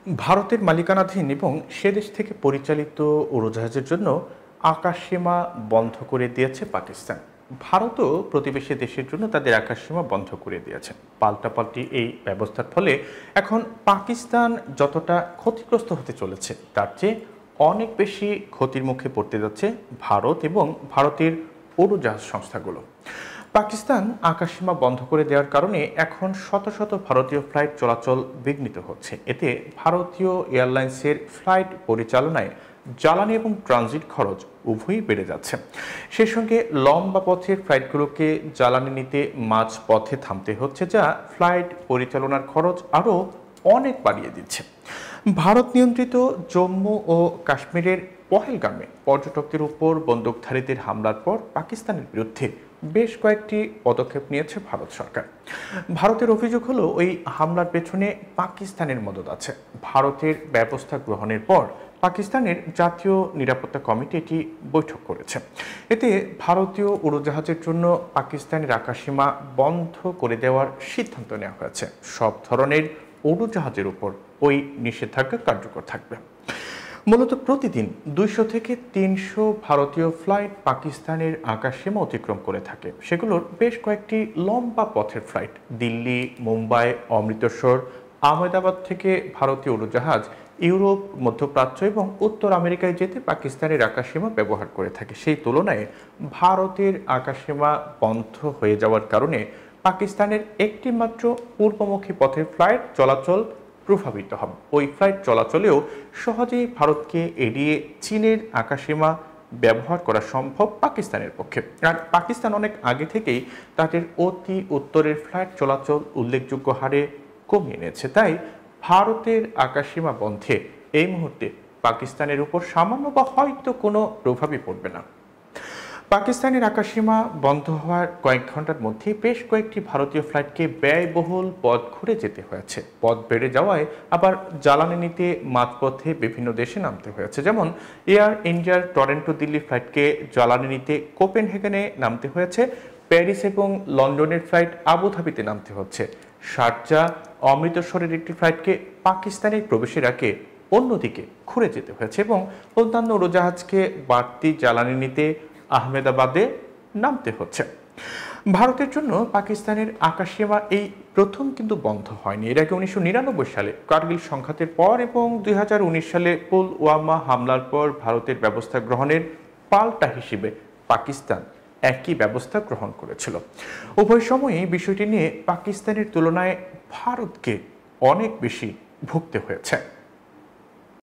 ভারতের মালিকানাধীন এবং সে দেশ থেকে পরিচালিত উড়োজাহাজের জন্য আকাশসীমা বন্ধ করে দিয়েছে পাকিস্তান। ভারতও প্রতিবেশী দেশের জন্য তাদের আকাশসীমা বন্ধ করে দিয়েছে। পাল্টাপাল্টি এই ব্যবস্থার ফলে এখন পাকিস্তান যতটা ক্ষতিগ্রস্ত হতে চলেছে তার চেয়ে অনেক বেশি ক্ষতির মুখে পড়তে যাচ্ছে ভারত এবং ভারতের উড়োজাহাজ সংস্থাগুলো। পাকিস্তান আকাশসীমা বন্ধ করে দেওয়ার কারণে এখন শত শত ভারতীয় ফ্লাইট চলাচল বিঘ্নিত হচ্ছে। এতে ভারতীয় এয়ারলাইন্সের ফ্লাইট পরিচালনায় জ্বালানি এবং ট্রানজিট খরচ উভয়ই বেড়ে যাচ্ছে। সেই সঙ্গে লম্বা পথের ফ্লাইটগুলোকে জ্বালানি নিতে মাঝ পথে থামতে হচ্ছে, যা ফ্লাইট পরিচালনার খরচ আরও অনেক বাড়িয়ে দিচ্ছে। ভারত নিয়ন্ত্রিত জম্মু ও কাশ্মীরের পহেলগামে পর্যটকদের উপর বন্দুকধারীদের হামলার পর পাকিস্তানের বিরুদ্ধে বেশ কয়েকটি পদক্ষেপ নিয়েছে ভারত সরকার। ভারতের অভিযোগ হলো ওই হামলার পেছনে পাকিস্তানের মদদ আছে। ভারতের ব্যবস্থা গ্রহণের পর পাকিস্তানের জাতীয় নিরাপত্তা কমিটি এটি বৈঠক করেছে। এতে ভারতীয় উড়োজাহাজের জন্য পাকিস্তানের আকাশসীমা বন্ধ করে দেওয়ার সিদ্ধান্ত নেওয়া হয়েছে। সব ধরনের উড়োজাহাজের উপর ওই নিষেধাজ্ঞা কার্যকর থাকবে। মূলত প্রতিদিন 200 থেকে 300 ভারতীয় ফ্লাইট পাকিস্তানের আকাশসীমা অতিক্রম করে থাকে। সেগুলোর বেশ কয়েকটি লম্বা পথের ফ্লাইট দিল্লি, মুম্বাই, অমৃতসর, আহমেদাবাদ থেকে ভারতীয় উড়োজাহাজ ইউরোপ, মধ্যপ্রাচ্য এবং উত্তর আমেরিকায় যেতে পাকিস্তানের আকাশসীমা ব্যবহার করে থাকে। সেই তুলনায় ভারতের আকাশসীমা বন্ধ হয়ে যাওয়ার কারণে পাকিস্তানের একটি মাত্র পূর্বমুখী পথের ফ্লাইট চলাচল প্রভাবিত হবে। ওই ফ্লাইট চলাচলেও সহজেই ভারতকে এড়িয়ে চীনের আকাশসীমা ব্যবহার করা সম্ভব পাকিস্তানের পক্ষে। আর পাকিস্তান অনেক আগে থেকেই তাদের অতি উত্তরের ফ্লাইট চলাচল উল্লেখযোগ্য হারে কমিয়ে এনেছে। তাই ভারতের আকাশসীমা বন্ধে এই মুহূর্তে পাকিস্তানের উপর সামান্য বা হয়তো কোনো প্রভাবই পড়বে না। পাকিস্তানের আকাশসীমা বন্ধ হওয়ার কয়েক ঘন্টার মধ্যে বেশ কয়েকটি ভারতীয় ফ্লাইটকে ব্যয়বহুল পথ ঘুরে যেতে হয়েছে। পথ বেড়ে যাওয়ায় আবার জ্বালানি নিতে মাঝপথে বিভিন্ন দেশে নামতে হয়েছে। যেমন এয়ার ইন্ডিয়ার টরেন্টো দিল্লি ফ্লাইটকে জ্বালানি নিতে কোপেনহেগেনে নামতে হয়েছে। প্যারিস এবং লন্ডনের ফ্লাইট আবুধাবিতে নামতে হচ্ছে। শারজাহ, অমৃতসরের একটি ফ্লাইটকে পাকিস্তানের প্রবেশের আগে অন্যদিকে ঘুরে যেতে হয়েছে এবং অন্যান্য উড়োজাহাজকে বাড়তি জ্বালানি নিতে আহমেদাবাদে নামতে হচ্ছে। ভারতের জন্য পাকিস্তানের আকাশসীমা এই প্রথম কিন্তু বন্ধ হয়নি। এর আগে 1999 সালে কার্গিল সংঘাতের পর এবং 2019 সালে পুলওয়ামা হামলার পর ভারতের ব্যবস্থা গ্রহণের পাল্টা হিসেবে পাকিস্তান একই ব্যবস্থা গ্রহণ করেছিল। উভয় সময়ই বিষয়টি নিয়ে পাকিস্তানের তুলনায় ভারতকে অনেক বেশি ভুগতে হয়েছে।